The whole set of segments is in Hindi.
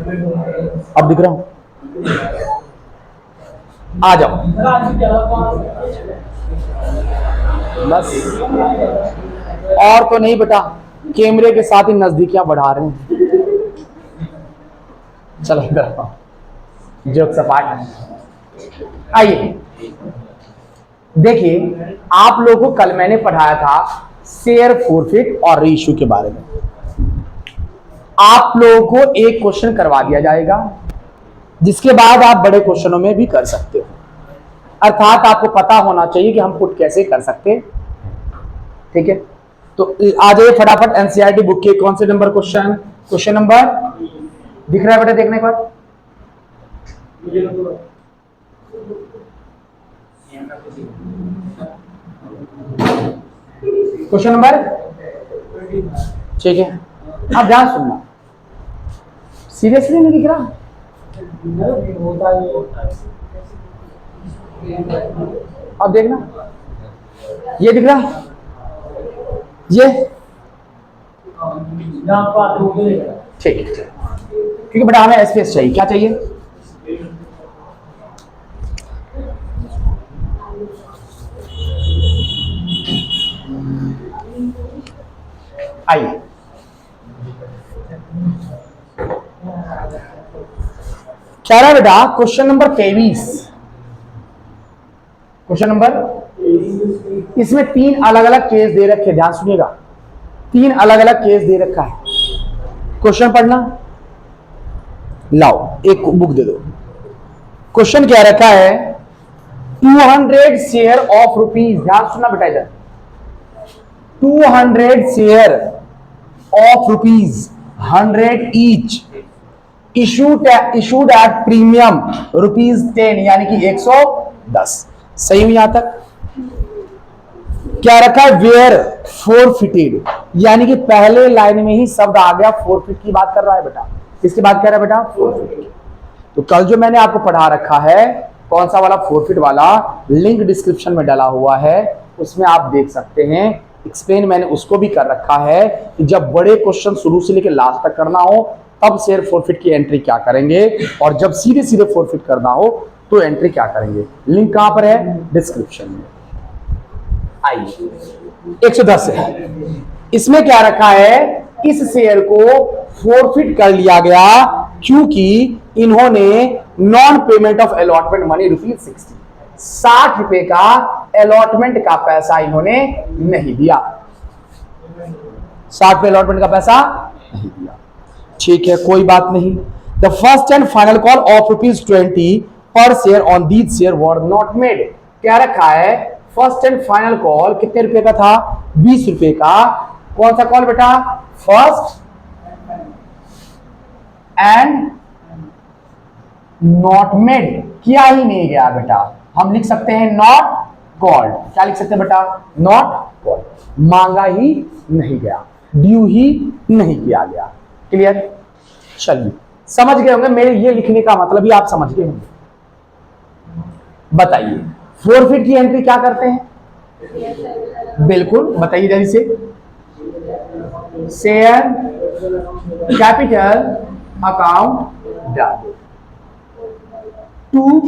अब दिख रहा हूं, आ जाओ बस। और तो नहीं बेटा, कैमरे के साथ ही नजदीकियां बढ़ा रहे हैं। चलो इधर जोक सपाट। आइए देखिए, आप लोगों को कल मैंने पढ़ाया था शेयर फॉरफिट और रीइश्यू के बारे में। आप लोगों को एक क्वेश्चन करवा दिया जाएगा, जिसके बाद आप बड़े क्वेश्चनों में भी कर सकते हो। अर्थात आपको पता होना चाहिए कि हम पुट कैसे कर सकते हैं। ठीक है, तो आ जाइए फटाफट एनसीईआरटी बुक के कौन से नंबर क्वेश्चन नंबर दिख रहा है बेटा, देखने के बाद क्वेश्चन नंबर, ठीक है, आप ध्यान सुनना। सीरियसली नहीं दिख रहा? अब देखना, ये दिख रहा, ये ठीक है, क्योंकि बेटा हमें एसपीएस चाहिए। क्या चाहिए? आइए क्या रहा बेटा, क्वेश्चन नंबर 23। क्वेश्चन नंबर, इसमें 3 अलग अलग केस दे रखे, ध्यान सुनिएगा। 3 अलग अलग केस दे रखा है। क्वेश्चन पढ़ना, लाओ एक बुक दे दो। क्वेश्चन क्या रखा है, 200 शेयर ऑफ रुपीज, ध्यान सुनना बेटा इधर, 200 share of rupees 100 each issued at premium ₹10, यानी कि 110। सही में यहां तक? क्या रखा है, वेयर फोरफिटेड, यानी कि पहले लाइन में ही शब्द आ गया, फोरफिट की बात कर रहा है बेटा। किसकी बात कर रहा है बेटा? फोरफिट। तो कल जो मैंने आपको पढ़ा रखा है, कौन सा वाला, फोरफिट वाला, लिंक डिस्क्रिप्शन में डाला हुआ है, उसमें आप देख सकते हैं। एक्सप्लेन मैंने उसको भी कर रखा है कि जब बड़े क्वेश्चन शुरू से लेकर लास्ट तक करना हो तब शेयर फॉरफिट की एंट्री क्या करेंगे, और जब सीधे सीधे फॉरफिट करना हो तो एंट्री क्या करेंगे। लिंक कहां पर है? डिस्क्रिप्शन में। आइए 110 है, इसमें क्या रखा है, इस शेयर को फॉरफिट कर लिया गया क्योंकि इन्होंने non payment of allotment money ₹60, 60 रुपए का अलॉटमेंट का पैसा इन्होंने नहीं दिया। 60 पे अलॉटमेंट का पैसा नहीं दिया। ठीक है, कोई बात नहीं। The first and final call of ₹20 पर share on these share were not made. क्या रखा है, फर्स्ट एंड फाइनल कॉल कितने रुपए का था? 20 रुपए का। कौन सा कॉल बेटा? फर्स्ट एंड नॉट मेड, किया ही नहीं गया बेटा। हम लिख सकते हैं नॉट कॉल्ड। क्या लिख सकते हैं बेटा? नॉट कॉल्ड, मांगा ही नहीं गया, ड्यू ही नहीं किया गया। क्लियर? चलिए, समझ गए होंगे मेरे ये लिखने का मतलब ही आप समझ गए होंगे। बताइए फॉरफिट की एंट्री क्या करते हैं? बिल्कुल बताइए जल्दी से। शेयर कैपिटल अकाउंट डाल टू,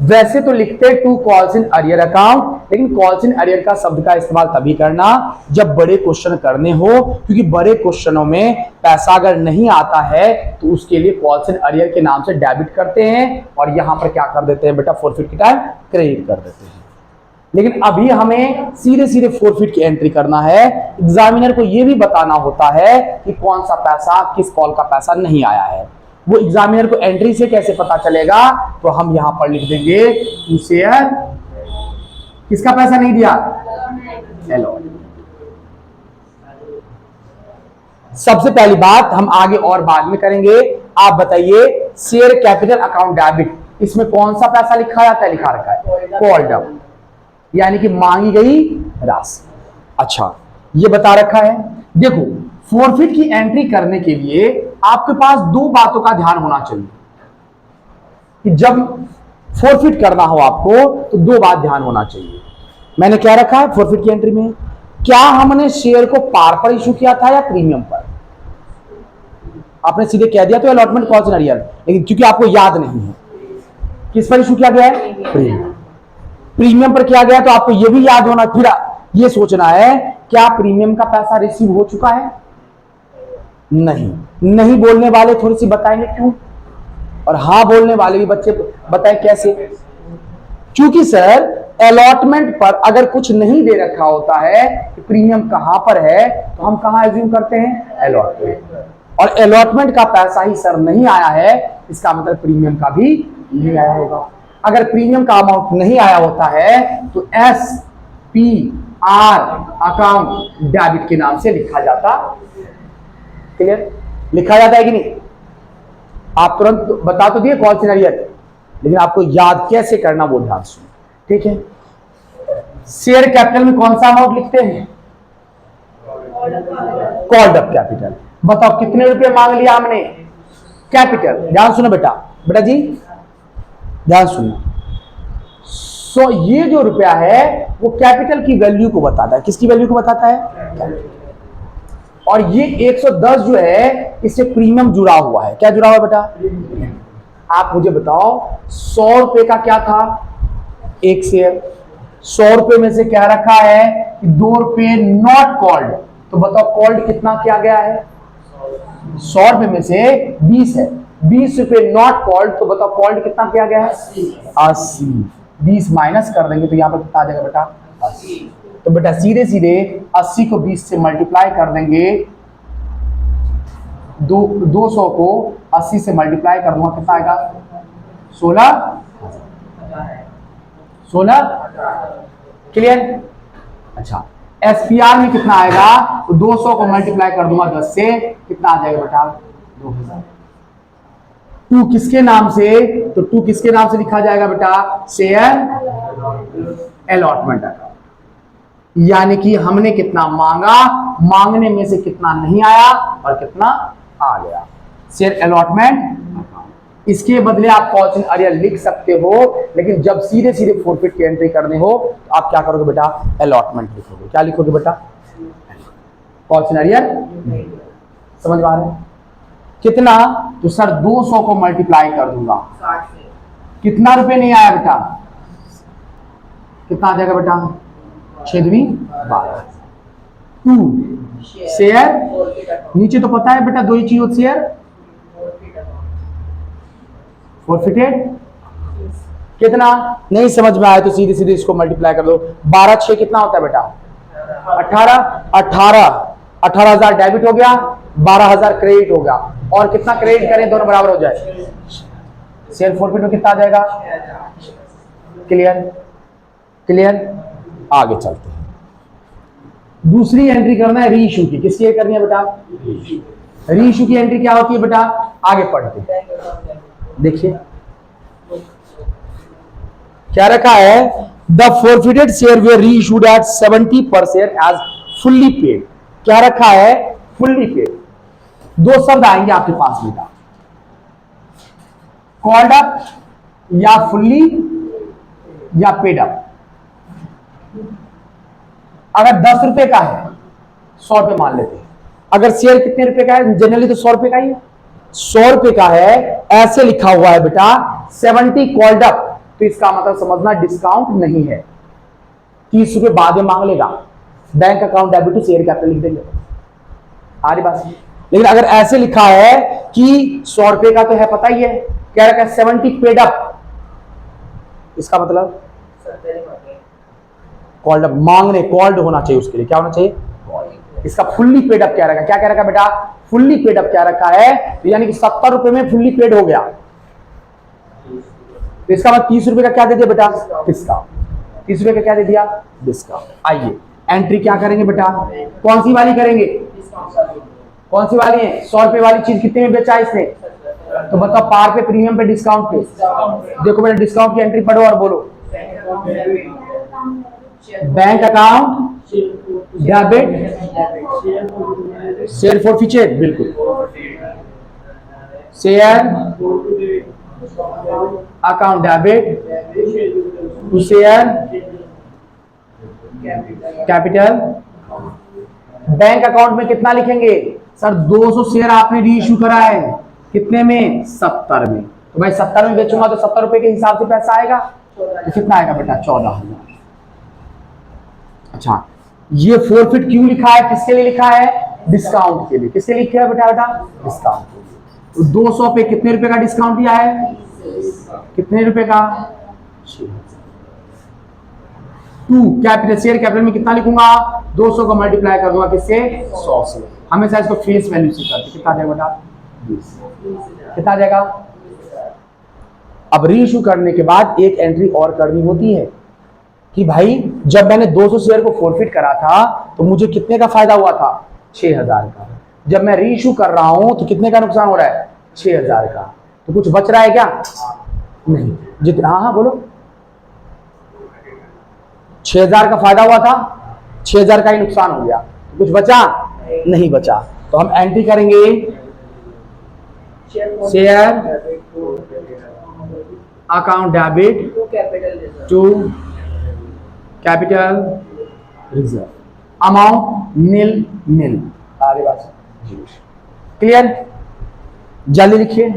वैसे तो लिखते to calls in arrear account, लेकिन कॉल्स इन अरियर का शब्द का इस्तेमाल तभी करना जब बड़े क्वेश्चन करने हो, क्योंकि बड़े क्वेश्चनों में पैसा अगर नहीं आता है तो उसके लिए कॉल्स इन अरियर के नाम से डेबिट करते हैं, और यहां पर क्या कर देते हैं बेटा, फॉरफिट के टाइम क्रेडिट कर देते हैं। लेकिन अभी हमें सीधे सीधे फॉरफिट की एंट्री करना है। एग्जामिनर को यह भी बताना होता है कि कौन सा पैसा, किस कॉल का पैसा नहीं आया है। वो एग्जामिनर को एंट्री से कैसे पता चलेगा, तो हम यहां पर लिख देंगे टू शेयर, किसका पैसा नहीं दिया? अलॉट। सबसे पहली बात हम आगे और बाद में करेंगे। आप बताइए शेयर कैपिटल अकाउंट डेबिट, इसमें कौन सा पैसा लिखा जाता है? लिखा रखा है कॉल्ड अप, यानी कि मांगी गई राशि। अच्छा, ये बता रखा है। देखो फॉरफिट की एंट्री करने के लिए आपके पास 2 बातों का ध्यान होना चाहिए कि जब फॉरफिट करना हो आपको तो 2 बात ध्यान होना चाहिए। मैंने क्या रखा है फॉरफिट की एंट्री में, क्या हमने शेयर को पार पर इशू किया था या प्रीमियम पर? आपने सीधे कह दिया तो अलॉटमेंट कॉल सिनेरियो, लेकिन क्योंकि आपको याद नहीं है किस पर इशू किया गया है, प्रीमियम। प्रीमियम पर किया गया तो आपको यह भी याद होना, फिर यह सोचना है क्या प्रीमियम का पैसा रिसीव हो चुका है, नहीं बोलने वाले थोड़ी सी बताएंगे क्यों, और हाँ बोलने वाले भी बच्चे बताएं कैसे। क्योंकि सर अलॉटमेंट पर अगर कुछ नहीं दे रखा होता है कि प्रीमियम कहां पर है, तो हम कहां एज्यूम करते हैं, अलॉटमेंट, और अलॉटमेंट का पैसा ही सर नहीं आया है, इसका मतलब प्रीमियम का भी नहीं आया होगा। अगर प्रीमियम का अमाउंट नहीं आया होता है तो SPR अकाउंट डेबिट के नाम से लिखा जाता, क्लियर, लिखा जाता है कि नहीं। आप तुरंत बता तो दिए कॉल सिनेरियो, लेकिन आपको याद कैसे करना वो ध्यान सुनो, ठीक है। शेयर कैपिटल में कौन सा अमाउंट लिखते हैं, कॉल्ड अप कैपिटल। बताओ कितने रुपए मांग लिया हमने, कैपिटल। ध्यान सुनो बेटा जी ध्यान सुनो। सो ये जो रुपया है वो कैपिटल की वैल्यू को बताता है, किसकी वैल्यू को बताता है, कैपिटल। और ये 110 जो है इससे प्रीमियम जुड़ा हुआ है, क्या जुड़ा हुआ बेटा, आप मुझे बताओ 100 रुपए का क्या था, एक शेयर, 100 रुपए में से क्या रखा है कि 2 रुपए नॉट कॉल्ड, तो बताओ कॉल्ड कितना किया गया है, 100 रुपए में से 20 है, 20 रुपए नॉट कॉल्ड, तो बताओ कॉल्ड कितना किया गया है, 80। 20 माइनस कर देंगे तो यहां पर कितना आ जाएगा बेटा, 80। तो बेटा सीधे सीधे 80 को 20 से मल्टीप्लाई कर देंगे, 200 को 80 से मल्टीप्लाई कर दूंगा, कितना आएगा, 16। क्लियर। अच्छा SPR में कितना आएगा, तो 200 को मल्टीप्लाई कर दूंगा 10 से, कितना आ जाएगा बेटा, 2000। 2 किसके नाम से, तो 2 किसके नाम से लिखा जाएगा बेटा, शेयर अलॉटमेंट अकाउंट। यानी कि हमने कितना मांगा, मांगने में से कितना नहीं आया और कितना आ गया, शेयर अलॉटमेंट। इसके बदले आप कॉल सिनेरियो लिख सकते हो, लेकिन जब सीधे सीधे फॉरफिट की एंट्री करने हो तो आप क्या करोगे बेटा, अलॉटमेंट लिखोगे। क्या लिखोगे बेटा, कॉल सिनेरियो। समझ में आ रहा है कितना, तो सर 200 को मल्टीप्लाई कर दूंगा, कितना रुपए नहीं आया बेटा, कितना आ जाएगा बेटा, 6×12। 2 शेयर, नीचे तो पता है बेटा 2 ही चीज शेयर, फॉरफिटेड। कितना नहीं समझ में आया तो सीधे सीधे इसको मल्टीप्लाई कर दो, 12 6 कितना होता है बेटा, 18,000 डेबिट हो गया, 12,000 क्रेडिट हो गया, और कितना क्रेडिट करें दोनों बराबर हो जाए, शेयर फॉरफिट में कितना आ जाएगा, क्लियर। आगे चलते हैं, दूसरी एंट्री करना है री इशू की, किसकी करनी है बेटा, री इशू की एंट्री क्या होती है बेटा, आगे पढ़ते हैं। देखिए क्या रखा है, द फॉरफिटेड शेयर वेयर री इशूड एट 70 पर शेयर एज फुल्ली पेड। क्या रखा है, फुल्ली पेड। 2 शब्द आएंगे आपके पास बेटा, कॉल्ड अप या फुल्ली या पेड अप। अगर 10 रुपए का है 100 रुपए मान लेते हैं, अगर शेयर कितने रुपए का है, जनरली तो 100 रुपए का ही है, 100 रुपए का है, ऐसे लिखा हुआ है बेटा 70 कॉल्ड अप, तो इसका मतलब समझना डिस्काउंट नहीं है, 30 रुपए बाद में मांग लेगा, bank account debit to share capital लिख देंगे, आ रही बात। लेकिन अगर ऐसे लिखा है कि 100 रुपए का तो है पता ही है, क्या रखा है 70 पेड अप, इसका मतलब कॉल्ड अप, मांगने कॉल्ड होना चाहिए, उसके लिए क्या होना चाहिए, इसका फुल्ली पेड अप क्या रखा, क्या क्या रखा बेटा, फुल्ली पेड अप क्या रखा है, तो यानी कि 70 रुपए में फुल्ली पेड हो गया, तो इसका मतलब 30 रुपए का क्या दे दिया बेटा, डिस्काउंट। 30 रुपए का क्या दे दिया, डिस्काउंट। आइए एंट्री क्या करेंगे बेटा, कौन सी वाली करेंगे, कौन सी वाली है, 100 रुपए वाली चीज कितने में बेचा इसने, तो बताओ पार पे, प्रीमियम पे, डिस्काउंट पे। देखो बेटा डिस्काउंट की एंट्री पढ़ो और बोलो, bank account debit share forfeited, बिल्कुल share account debit to share capital. Bank account में कितना लिखेंगे, सर 200 शेयर आपने री इशू करा है, कितने में? 70 में। तो भाई 70 में बेचूंगा तो 70 रुपए के हिसाब से पैसा आएगा, तो कितना आएगा बेटा? 14,000। अच्छा, ये फोरफिट क्यों लिखा है, किसके लिए लिखा है? डिस्काउंट के लिए। किसके लिए लिखा है बेटा? डिस्काउंट के लिए। तो 200 पे कितने रुपए का डिस्काउंट दिया है? कितने रुपए का? 2 कैपिटल, शेयर कैपिटल में कितना लिखूंगा? 200 को मल्टीप्लाई कर दूंगा किससे? 100 से। हमेशा इसको फेस वैल्यू से करते। कितना आ जाएगा बेटा? 20। कितना आ जाएगा? अब री इशू करने के बाद एक एंट्री और करनी होती है कि भाई जब मैंने 200 शेयर को फोरफिट करा था तो मुझे कितने का फायदा हुआ था? 6,000 का। जब मैं री इशू कर रहा हूं तो कितने का नुकसान हो रहा है? 6,000 का। तो कुछ बच रहा है क्या? नहीं। जितना, हाँ बोलो। 6,000 का फायदा हुआ था, 6,000 का ही नुकसान हो गया। तो कुछ बचा? नहीं बचा। तो हम एंट्री करेंगे share account debit to capital reserve, amount nil nil. आगे बात क्लियर? जल्दी लिखिए।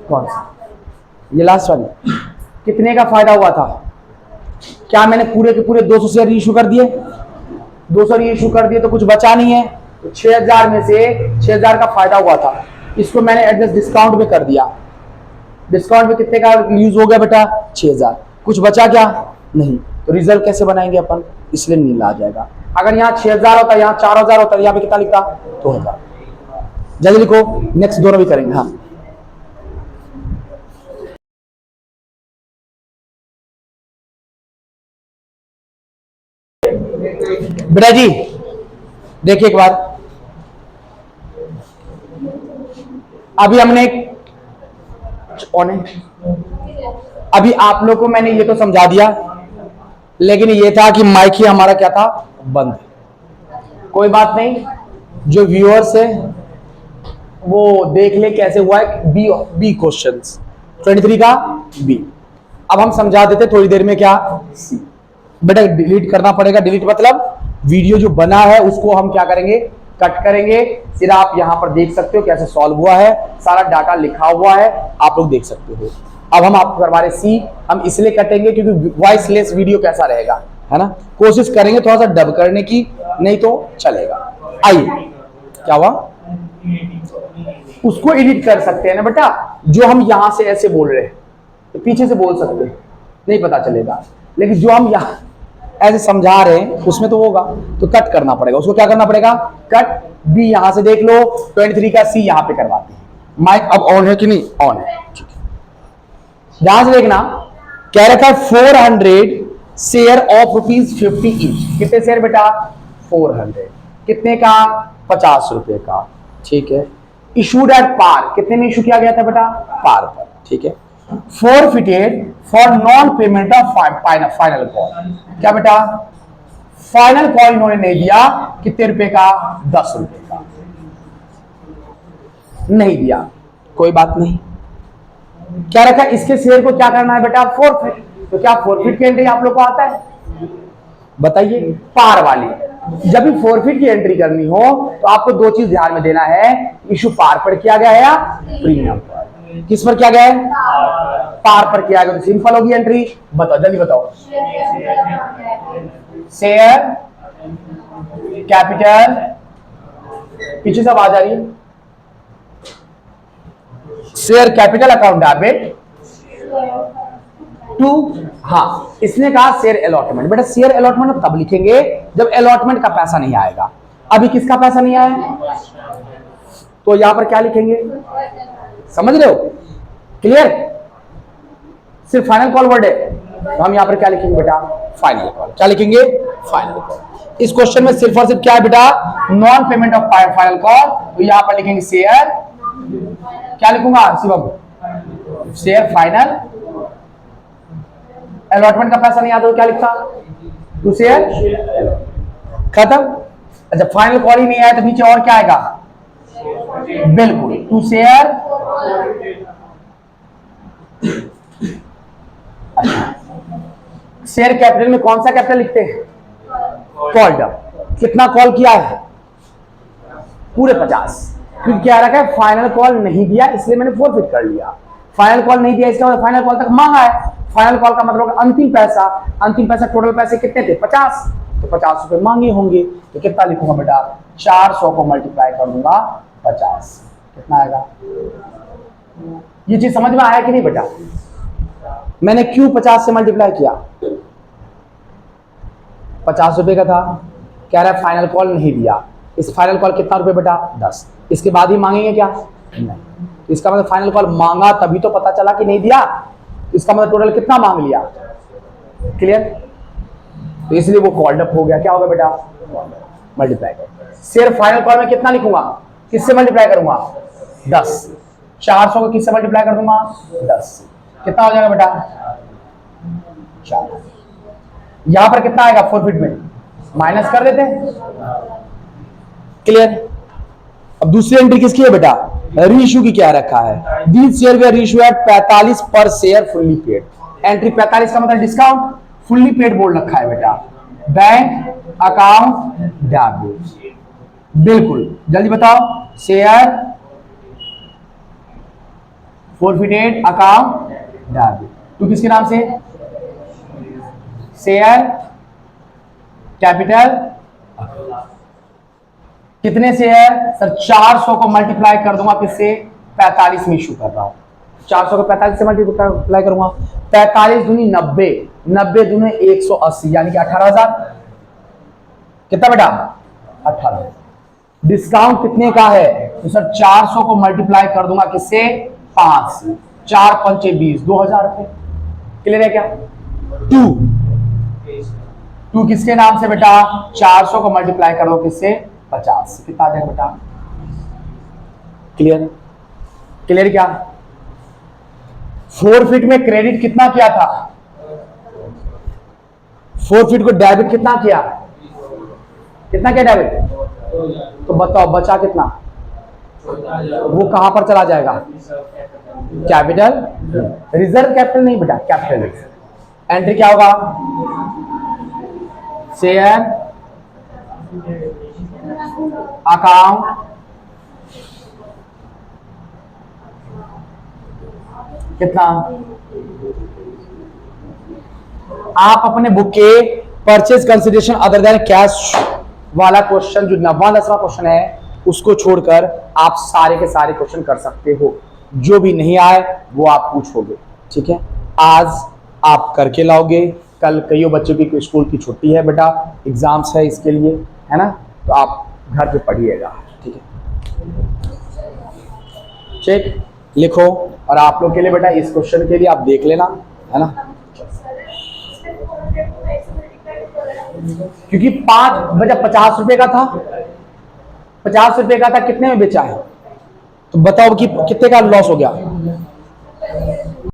कौन सा? ये लास्ट वाली। कितने का फायदा हुआ था? क्या मैंने पूरे के पूरे 200 शेयर रीइशू कर दिए? 200 रीइशू कर दिए तो कुछ बचा नहीं है। तो 6,000 में से 6,000 का फायदा हुआ था, इसको मैंने एडजस्ट डिस्काउंट में कर दिया। डिस्काउंट में कितने का यूज हो गया बेटा? 6,000। कुछ बचा क्या? नहीं। तो रिजर्व कैसे बनाएंगे अपन? इसलिए नील आ जाएगा। अगर यहाँ 6,000 होता, यहाँ 4,000 होता, यहाँ पे कितना लिखता? 2,000। जल्दी लिखो, नेक्स्ट दोनों भी करेंगे। हाँ बेटा जी देखिए एक बार, अभी हमने अभी आप लोग को मैंने ये तो समझा दिया, लेकिन ये था कि माइक ही हमारा क्या था? बंद। कोई बात नहीं, जो व्यूअर्स है वो देख ले कैसे हुआ है। बी क्वेश्चंस 23 का बी। अब हम समझा देते थोड़ी देर में क्या? सी। बेटा डिलीट करना पड़ेगा। डिलीट मतलब वीडियो जो बना है उसको हम क्या करेंगे? कट करेंगे। फिर आप यहां पर देख सकते हो कैसे सॉल्व हुआ है, सारा डाटा लिखा हुआ है, आप लोग देख सकते हो। अब हम आपको करवा रहे सी। हम इसलिए कटेंगे क्योंकि वॉइसलेस वीडियो कैसा रहेगा, है ना? कोशिश करेंगे थोड़ा सा डब करने की, नहीं तो चलेगा। आइए, क्या हुआ? उसको एडिट कर सकते हैं ना बेटा, जो हम यहां से ऐसे बोल रहे हैं तो पीछे से बोल सकते हैं, नहीं पता चलेगा। लेकिन जो हम यहां ऐसे समझा रहे हैं उसमें तो होगा, तो कट करना पड़ेगा। उसको क्या करना पड़ेगा? कट। बी यहां से देख लो, 23 का सी यहां पे करवाते हैं। माइक अब ऑन है कि नहीं? ऑन है। ध्यान से देखना, कह रखा है 400 शेयर ऑफ ₹50 ईच। कितने शेयर बेटा? 400। कितने का? 50 रुपए का। ठीक है। इशूड एट पार, कितने में इशू किया गया था बेटा? पार पर। ठीक है। forfeited for non payment of final call. क्या बेटा? फाइनल कॉल इन्होंने नहीं दिया। कितने रुपए का? 10 रुपए का नहीं दिया। कोई बात नहीं। क्या रखा? इसके शेयर को क्या करना है बेटा? फोरफिट। तो क्या फोरफिट की एंट्री आप लोग को आता है? बताइए। पार वाली। जब भी फोरफिट की एंट्री करनी हो तो आपको दो चीज ध्यान में देना है, इशू पार पर किया गया है या प्रीमियम पर। किस पर किया गया है? पार पर किया गया तो सिंपल होगी एंट्री। बताओ, जल्दी बताओ। शेयर कैपिटल, पीछे सब आ जा रही है। Share capital account debit to, हाँ इसने कहा शेयर अलॉटमेंट। बेटा शेयर अलॉटमेंट तब लिखेंगे जब अलॉटमेंट का पैसा नहीं आएगा। अभी किसका पैसा नहीं आया? तो यहां पर क्या लिखेंगे? समझ रहे हो? क्लियर? सिर्फ फाइनल कॉल वर्ड है तो हम यहां पर क्या लिखेंगे बेटा? Final call. क्या लिखेंगे? Final call. इस क्वेश्चन में सिर्फ और सिर्फ क्या है बेटा? Non payment of final call. तो यहां पर लिखेंगे शेयर, क्या लिखूंगा शिवम? Share final. अलॉटमेंट का पैसा नहीं आता तो क्या लिखता? To share. खत्म। अच्छा फाइनल कॉल ही नहीं आया तो नीचे और क्या आएगा? बिल्कुल, टू शेयर। शेयर कैपिटल में कौन सा कैपिटल लिखते हैं? Called up. कितना कॉल किया है? पूरे 50, क्योंकि क्या रखा है, फाइनल कॉल नहीं दिया इसलिए मैंने फोरफिट कर लिया। फाइनल कॉल नहीं दिया इसका मतलब फाइनल कॉल तक मांगा है। फाइनल कॉल का मतलब अंतिम पैसा, अंतिम पैसा टोटल पैसे कितने थे 50, तो 50 रुपए मांगे होंगे। तो कितना लिखूंगा बेटा, 400 को मल्टीप्लाई कर दूंगा 50, कितना आएगा। ये चीज समझ में आया कि नहीं बेटा? मैंने क्यों 50 से मल्टीप्लाई किया, 50 रुपए का था, कह रहा है फाइनल कॉल नहीं दिया। इस फाइनल कॉल कितना रुपए बेटा 10, इसके बाद ही मांगेंगे क्या, नहीं। इसका मतलब फाइनल कॉल मांगा तभी तो पता चला कि नहीं दिया, इसका मतलब टोटल कितना मांग लिया, क्लियर। तो इसलिए वो कॉल्ड अप हो गया। क्या होगा बेटा, मल्टीप्लाई कर। सिर्फ फाइनल कॉल में कितना लिखूंगा, किससे मल्टीप्लाई करूंगा 10, 400 को किससे मल्टीप्लाई कर दूंगा 10, कितना हो जाएगा बेटा 4। यहां पर कितना आएगा फोरफिट में, माइनस कर देते हैं, क्लियर। अब दूसरी एंट्री किसकी है बेटा, रीइश्यू की क्या रखा है, these share were reissue at 45 पर शेयर फुल्ली पेड। एंट्री 45 का मतलब डिस्काउंट, फुल्ली पेड बोल रखा है बेटा, बैंक अकाउंट डेबिट। बिल्कुल जल्दी बताओ, शेयर फोरफिटेड अकाउंट डेबिट, तो किसके नाम से, शेयर कैपिटल। कितने शेयर सर, 400 को मल्टीप्लाई कर दूंगा किससे, 45 में इशू कर रहा हूं, 400 को 45 से मल्टीप्लाई करूंगा, 45 दूनी 90, 90 दूनी 180, यानी कि 18,000। कितना बेटा 18। डिस्काउंट कितने का है, तो सर 400 को मल्टीप्लाई कर दूंगा किससे 5 से, 4 पंचे 20, 2,000 रुपए। क्लियर है क्या। टू किसके नाम से बेटा, 400 को मल्टीप्लाई करो किससे 50, कितना आ जाएगा बेटा, क्लियर। क्लियर क्या। फोरफिट में क्रेडिट कितना किया था, फोरफिट को डेबिट कितना किया, कितना किया डेबिट, तो बताओ बचा कितना, वो कहां पर चला जाएगा, कैपिटल, रिजर्व कैपिटल नहीं बेटा, कैपिटल। एंट्री क्या होगा, शेयर अकाउंट कितना, आप अपने बुक के purchase consideration other than cash वाला क्वेश्चन जो 90वां क्वेश्चन है उसको छोड़कर आप सारे के सारे क्वेश्चन कर सकते हो, जो भी नहीं आए वो आप पूछोगे, ठीक है। आज आप करके लाओगे, कल कईयों बच्चों की स्कूल की छुट्टी है बेटा, एग्जाम्स है इसके लिए, है ना, तो आप घर पे पढ़िएगा, ठीक है। चेक लिखो, और आप लोग के लिए बेटा इस क्वेश्चन के लिए आप देख लेना, है ना, क्योंकि 50 रुपए का था, 50 रुपए का था, कितने में बेचा है, तो बताओ कि कितने का लॉस हो गया,